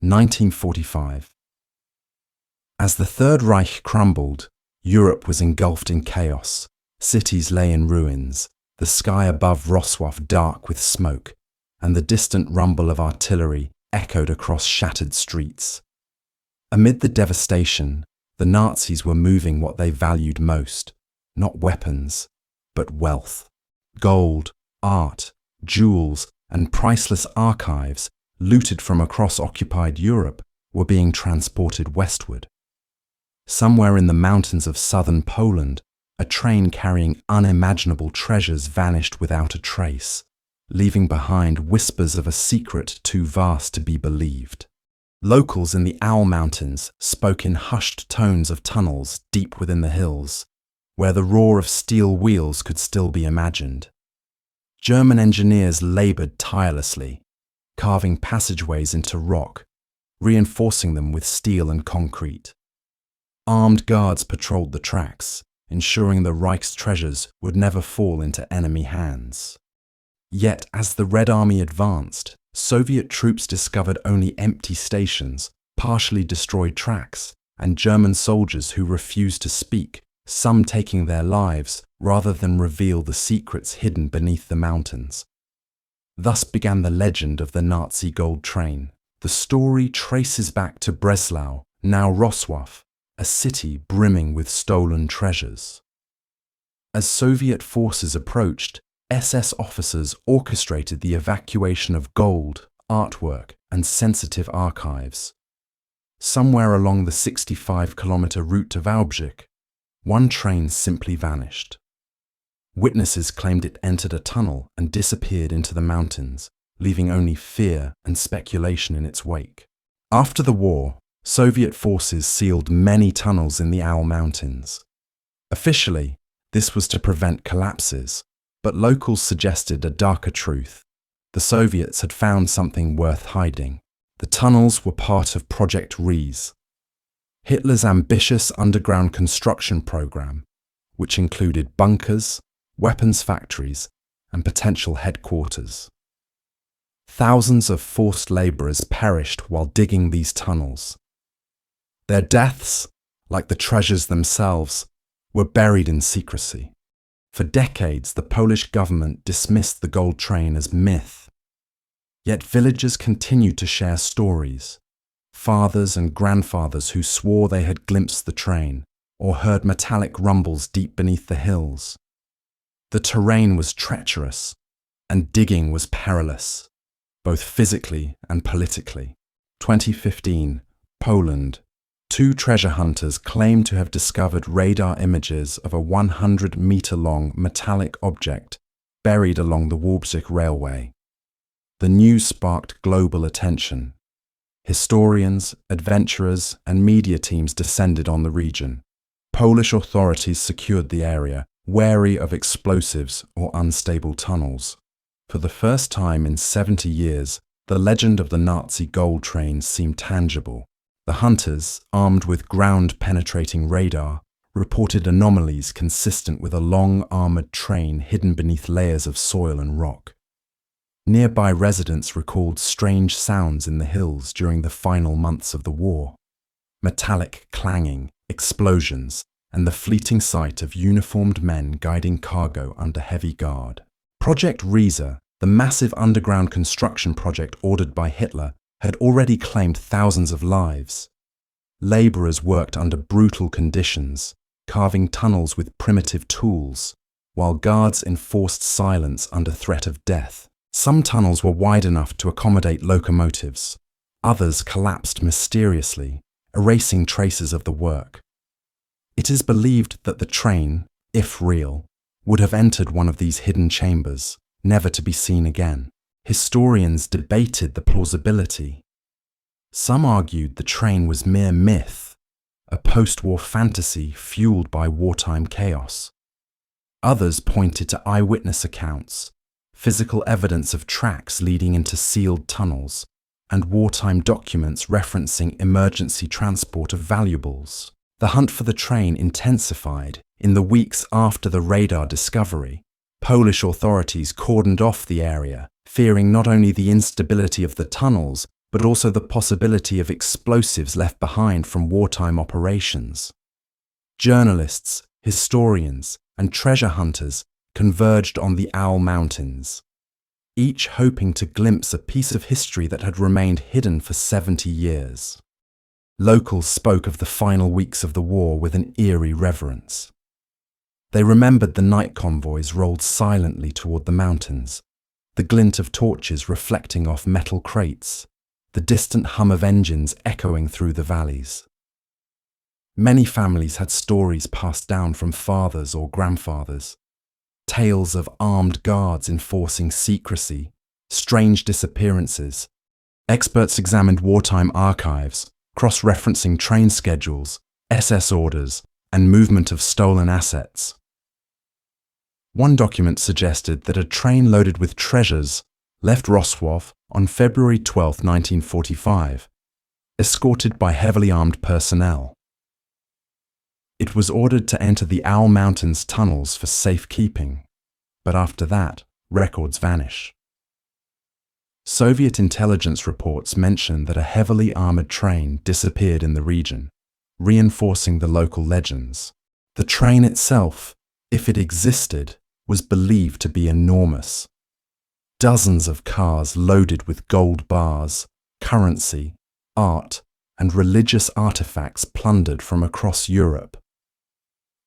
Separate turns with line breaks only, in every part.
1945. As the Third Reich crumbled, Europe was engulfed in chaos. Cities lay in ruins, the sky above Wrocław dark with smoke, and the distant rumble of artillery echoed across shattered streets. Amid the devastation, the Nazis were moving what they valued most, not weapons, but wealth. Gold, art, jewels, and priceless archives, looted from across occupied Europe, were being transported westward. Somewhere in the mountains of southern Poland, a train carrying unimaginable treasures vanished without a trace, leaving behind whispers of a secret too vast to be believed. Locals in the Owl Mountains spoke in hushed tones of tunnels deep within the hills, where the roar of steel wheels could still be imagined. German engineers labored tirelessly, carving passageways into rock, reinforcing them with steel and concrete. Armed guards patrolled the tracks, ensuring the Reich's treasures would never fall into enemy hands. Yet, as the Red Army advanced, Soviet troops discovered only empty stations, partially destroyed tracks, and German soldiers who refused to speak, some taking their lives rather than reveal the secrets hidden beneath the mountains. Thus began the legend of the Nazi gold train. The story traces back to Breslau, now Wrocław, a city brimming with stolen treasures. As Soviet forces approached, SS officers orchestrated the evacuation of gold, artwork, and sensitive archives. Somewhere along the 65-kilometer route to Wałbrzych, one train simply vanished. Witnesses claimed it entered a tunnel and disappeared into the mountains, leaving only fear and speculation in its wake. After the war, Soviet forces sealed many tunnels in the Owl Mountains. Officially, this was to prevent collapses, but locals suggested a darker truth. The Soviets had found something worth hiding. The tunnels were part of Project Riese, Hitler's ambitious underground construction program, which included bunkers, weapons factories, and potential headquarters. Thousands of forced laborers perished while digging these tunnels. Their deaths, like the treasures themselves, were buried in secrecy. For decades, the Polish government dismissed the gold train as myth. Yet villagers continued to share stories. Fathers and grandfathers who swore they had glimpsed the train or heard metallic rumbles deep beneath the hills. The terrain was treacherous, and digging was perilous, both physically and politically. 2015, Poland. 2 treasure hunters claim to have discovered radar images of a 100-meter-long metallic object buried along the Wałbrzych Railway. The news sparked global attention. Historians, adventurers, and media teams descended on the region. Polish authorities secured the area, wary of explosives or unstable tunnels. For the first time in 70 years, the legend of the Nazi gold train seemed tangible. The hunters, armed with ground-penetrating radar, reported anomalies consistent with a long armored train hidden beneath layers of soil and rock. Nearby residents recalled strange sounds in the hills during the final months of the war. Metallic clanging, explosions, and the fleeting sight of uniformed men guiding cargo under heavy guard. Project Riese, the massive underground construction project ordered by Hitler, had already claimed thousands of lives. Laborers worked under brutal conditions, carving tunnels with primitive tools, while guards enforced silence under threat of death. Some tunnels were wide enough to accommodate locomotives. Others collapsed mysteriously, erasing traces of the work. It is believed that the train, if real, would have entered one of these hidden chambers, never to be seen again. Historians debated the plausibility. Some argued the train was mere myth, a post-war fantasy fueled by wartime chaos. Others pointed to eyewitness accounts, physical evidence of tracks leading into sealed tunnels, and wartime documents referencing emergency transport of valuables. The hunt for the train intensified in the weeks after the radar discovery. Polish authorities cordoned off the area, fearing not only the instability of the tunnels, but also the possibility of explosives left behind from wartime operations. Journalists, historians, and treasure hunters converged on the Owl Mountains, each hoping to glimpse a piece of history that had remained hidden for 70 years. Locals spoke of the final weeks of the war with an eerie reverence. They remembered the night convoys rolled silently toward the mountains, the glint of torches reflecting off metal crates, the distant hum of engines echoing through the valleys. Many families had stories passed down from fathers or grandfathers, tales of armed guards enforcing secrecy, strange disappearances. Experts examined wartime archives, cross-referencing train schedules, SS orders, and movement of stolen assets. One document suggested that a train loaded with treasures left Roswov on February 12, 1945, escorted by heavily armed personnel. It was ordered to enter the Owl Mountains tunnels for safekeeping, but after that, records vanish. Soviet intelligence reports mention that a heavily armored train disappeared in the region, reinforcing the local legends. The train itself, if it existed, was believed to be enormous. Dozens of cars loaded with gold bars, currency, art, and religious artifacts plundered from across Europe.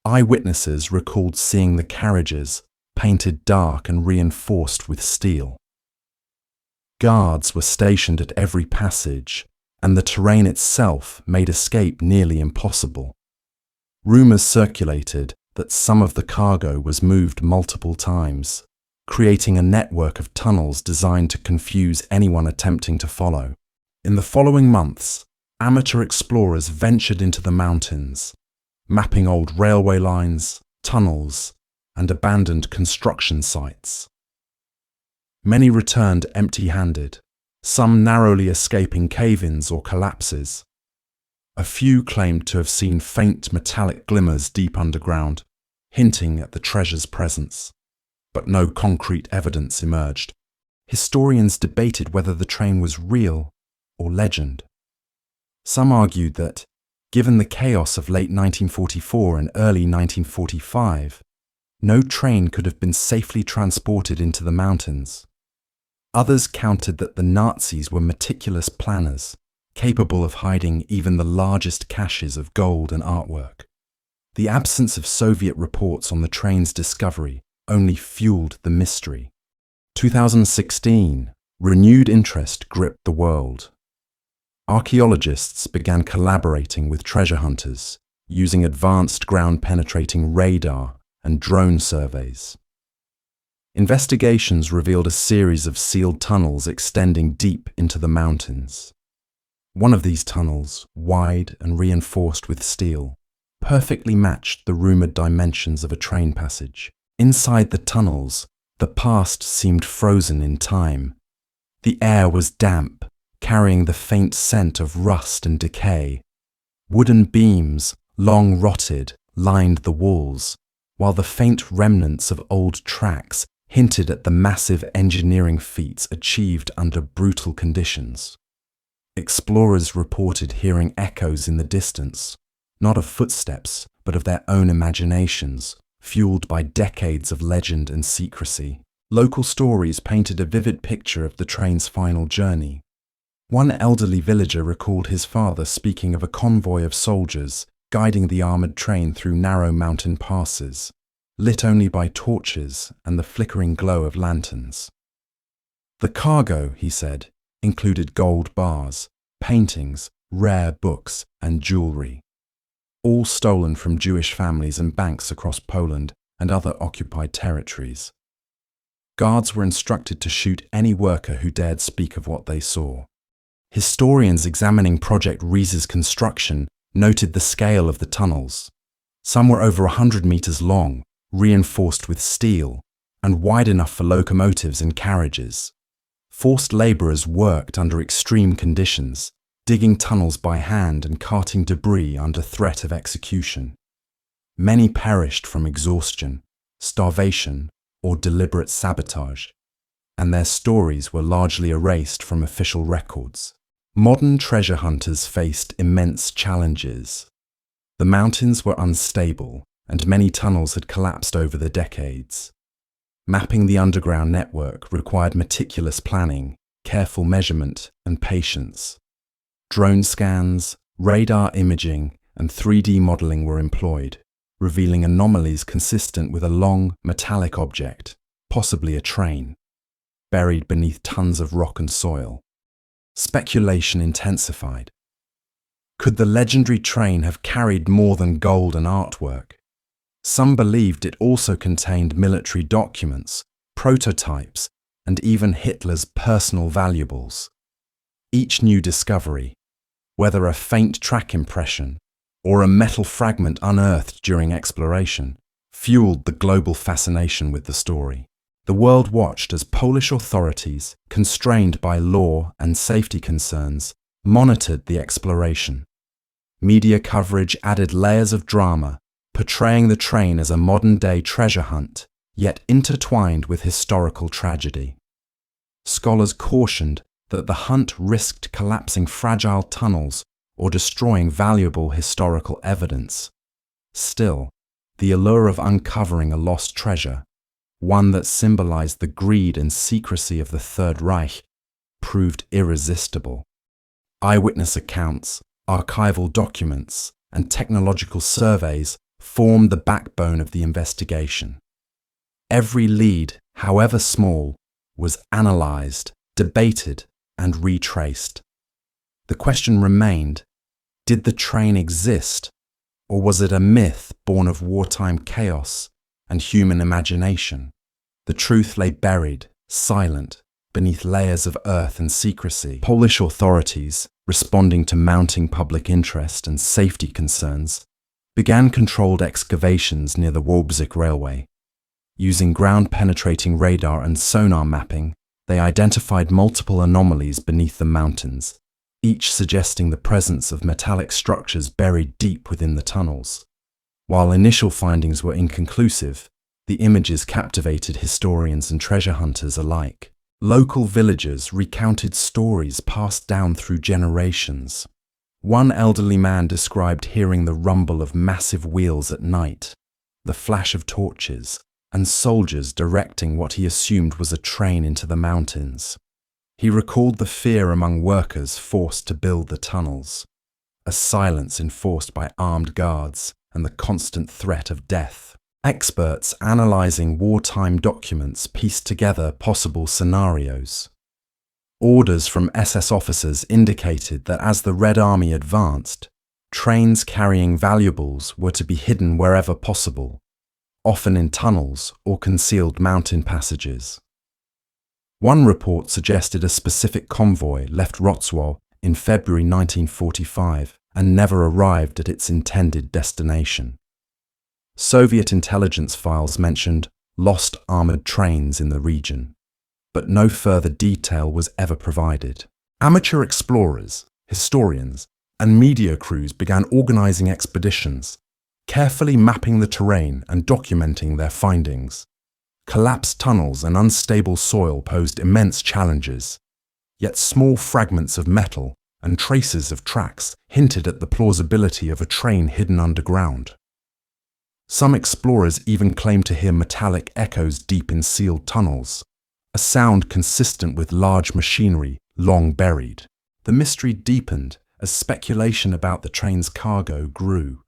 Eyewitnesses recalled seeing the carriages painted dark and reinforced with steel. Guards were stationed at every passage, and the terrain itself made escape nearly impossible. Rumors circulated that some of the cargo was moved multiple times, creating a network of tunnels designed to confuse anyone attempting to follow. In the following months, amateur explorers ventured into the mountains, mapping old railway lines, tunnels, and abandoned construction sites. Many returned empty-handed, some narrowly escaping cave-ins or collapses. A few claimed to have seen faint metallic glimmers deep underground, hinting at the treasure's presence, but no concrete evidence emerged. Historians debated whether the train was real or legend. Some argued that, given the chaos of late 1944 and early 1945, no train could have been safely transported into the mountains. Others countered that the Nazis were meticulous planners, capable of hiding even the largest caches of gold and artwork. The absence of Soviet reports on the train's discovery only fueled the mystery. 2016, renewed interest gripped the world. Archaeologists began collaborating with treasure hunters, using advanced ground-penetrating radar and drone surveys. Investigations revealed a series of sealed tunnels extending deep into the mountains. One of these tunnels, wide and reinforced with steel, perfectly matched the rumored dimensions of a train passage. Inside the tunnels, the past seemed frozen in time. The air was damp, carrying the faint scent of rust and decay. Wooden beams, long rotted, lined the walls, while the faint remnants of old tracks hinted at the massive engineering feats achieved under brutal conditions. Explorers reported hearing echoes in the distance, not of footsteps, but of their own imaginations, fueled by decades of legend and secrecy. Local stories painted a vivid picture of the train's final journey. One elderly villager recalled his father speaking of a convoy of soldiers guiding the armoured train through narrow mountain passes, lit only by torches and the flickering glow of lanterns. The cargo, he said, included gold bars, paintings, rare books, and jewellery, all stolen from Jewish families and banks across Poland and other occupied territories. Guards were instructed to shoot any worker who dared speak of what they saw. Historians examining Project Ries's construction noted the scale of the tunnels. Some were over 100 meters long, reinforced with steel, and wide enough for locomotives and carriages. Forced laborers worked under extreme conditions, digging tunnels by hand and carting debris under threat of execution. Many perished from exhaustion, starvation, or deliberate sabotage, and their stories were largely erased from official records. Modern treasure hunters faced immense challenges. The mountains were unstable, and many tunnels had collapsed over the decades. Mapping the underground network required meticulous planning, careful measurement, and patience. Drone scans, radar imaging, and 3D modeling were employed, revealing anomalies consistent with a long, metallic object, possibly a train, buried beneath tons of rock and soil. Speculation intensified. Could the legendary train have carried more than gold and artwork? Some believed it also contained military documents, prototypes, and even Hitler's personal valuables. Each new discovery, whether a faint track impression or a metal fragment unearthed during exploration, fueled the global fascination with the story. The world watched as Polish authorities, constrained by law and safety concerns, monitored the exploration. Media coverage added layers of drama, portraying the train as a modern-day treasure hunt, yet intertwined with historical tragedy. Scholars cautioned that the hunt risked collapsing fragile tunnels or destroying valuable historical evidence. Still, the allure of uncovering a lost treasure, one that symbolized the greed and secrecy of the Third Reich, proved irresistible. Eyewitness accounts, archival documents, and technological surveys formed the backbone of the investigation. Every lead, however small, was analyzed, debated, and retraced. The question remained, did the train exist, or was it a myth born of wartime chaos and human imagination? The truth lay buried, silent, beneath layers of earth and secrecy. Polish authorities, responding to mounting public interest and safety concerns, began controlled excavations near the Wartime railway. Using ground-penetrating radar and sonar mapping, they identified multiple anomalies beneath the mountains, each suggesting the presence of metallic structures buried deep within the tunnels. While initial findings were inconclusive, the images captivated historians and treasure hunters alike. Local villagers recounted stories passed down through generations. One elderly man described hearing the rumble of massive wheels at night, the flash of torches, and soldiers directing what he assumed was a train into the mountains. He recalled the fear among workers forced to build the tunnels, a silence enforced by armed guards, and the constant threat of death. Experts analyzing wartime documents pieced together possible scenarios. Orders from SS officers indicated that as the Red Army advanced, trains carrying valuables were to be hidden wherever possible, often in tunnels or concealed mountain passages. One report suggested a specific convoy left Wrocław in February 1945 and never arrived at its intended destination. Soviet intelligence files mentioned lost armored trains in the region, but no further detail was ever provided. Amateur explorers, historians, and media crews began organizing expeditions, carefully mapping the terrain and documenting their findings. Collapsed tunnels and unstable soil posed immense challenges, yet small fragments of metal and traces of tracks hinted at the plausibility of a train hidden underground. Some explorers even claimed to hear metallic echoes deep in sealed tunnels, a sound consistent with large machinery long buried. The mystery deepened as speculation about the train's cargo grew.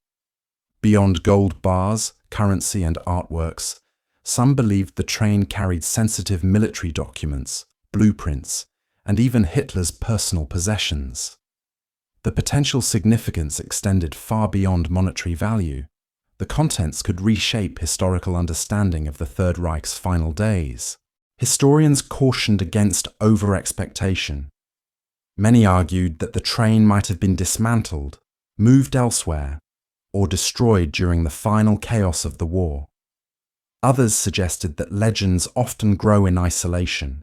Beyond gold bars, currency, and artworks, some believed the train carried sensitive military documents, blueprints, and even Hitler's personal possessions. The potential significance extended far beyond monetary value. The contents could reshape historical understanding of the Third Reich's final days. Historians cautioned against over-expectation. Many argued that the train might have been dismantled, moved elsewhere, or destroyed during the final chaos of the war. Others suggested that legends often grow in isolation,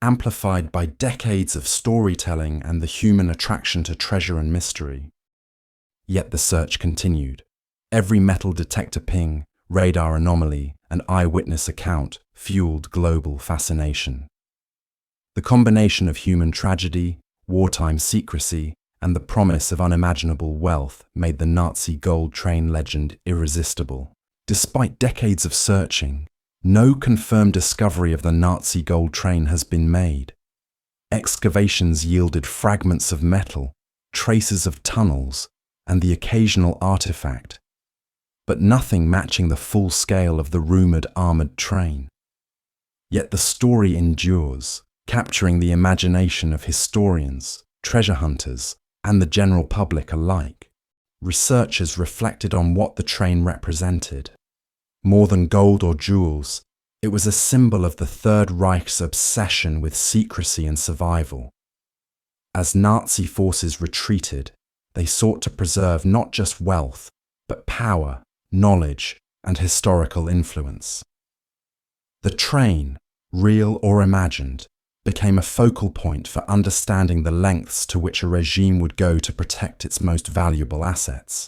amplified by decades of storytelling and the human attraction to treasure and mystery. Yet the search continued. Every metal detector ping, radar anomaly, and eyewitness account fueled global fascination. The combination of human tragedy, wartime secrecy, and the promise of unimaginable wealth made the Nazi gold train legend irresistible. Despite decades of searching, no confirmed discovery of the Nazi gold train has been made. Excavations yielded fragments of metal, traces of tunnels, and the occasional artifact, but nothing matching the full scale of the rumoured armoured train. Yet the story endures, capturing the imagination of historians, treasure hunters, and the general public alike. Researchers reflected on what the train represented. More than gold or jewels, it was a symbol of the Third Reich's obsession with secrecy and survival. As Nazi forces retreated, they sought to preserve not just wealth, but power, knowledge, and historical influence. The train, real or imagined, became a focal point for understanding the lengths to which a regime would go to protect its most valuable assets.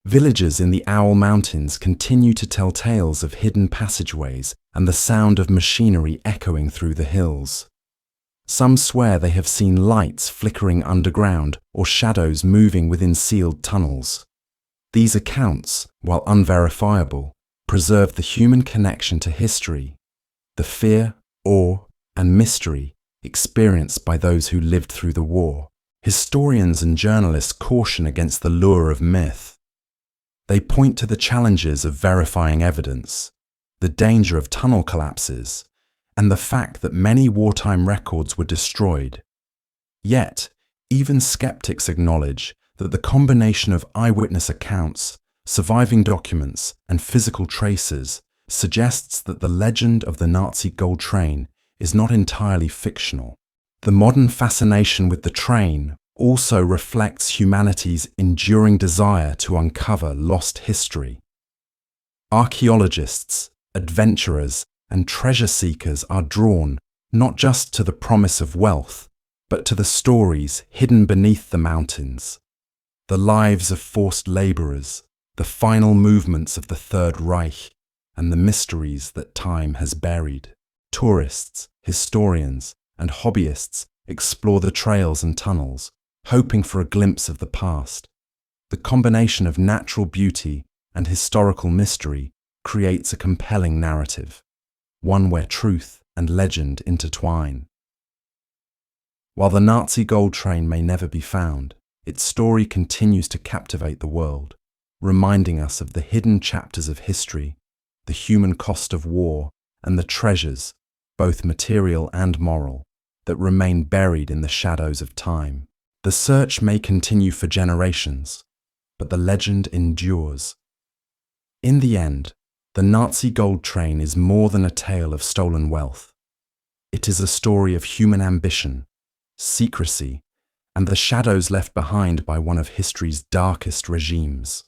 Villagers in the Owl Mountains continue to tell tales of hidden passageways and the sound of machinery echoing through the hills. Some swear they have seen lights flickering underground or shadows moving within sealed tunnels. These accounts, while unverifiable, preserve the human connection to history, the fear, awe, and mystery experienced by those who lived through the war. Historians and journalists caution against the lure of myth. They point to the challenges of verifying evidence, the danger of tunnel collapses, and the fact that many wartime records were destroyed. Yet, even skeptics acknowledge that the combination of eyewitness accounts, surviving documents, and physical traces suggests that the legend of the Nazi gold train is not entirely fictional. The modern fascination with the train also reflects humanity's enduring desire to uncover lost history. Archaeologists, adventurers, and treasure seekers are drawn not just to the promise of wealth, but to the stories hidden beneath the mountains, the lives of forced labourers, the final movements of the Third Reich, and the mysteries that time has buried. Tourists, historians, and hobbyists explore the trails and tunnels, hoping for a glimpse of the past. The combination of natural beauty and historical mystery creates a compelling narrative, one where truth and legend intertwine. While the Nazi gold train may never be found, its story continues to captivate the world, reminding us of the hidden chapters of history, the human cost of war, and the treasures, both material and moral, that remain buried in the shadows of time. The search may continue for generations, but the legend endures. In the end, the Nazi gold train is more than a tale of stolen wealth. It is a story of human ambition, secrecy, and the shadows left behind by one of history's darkest regimes.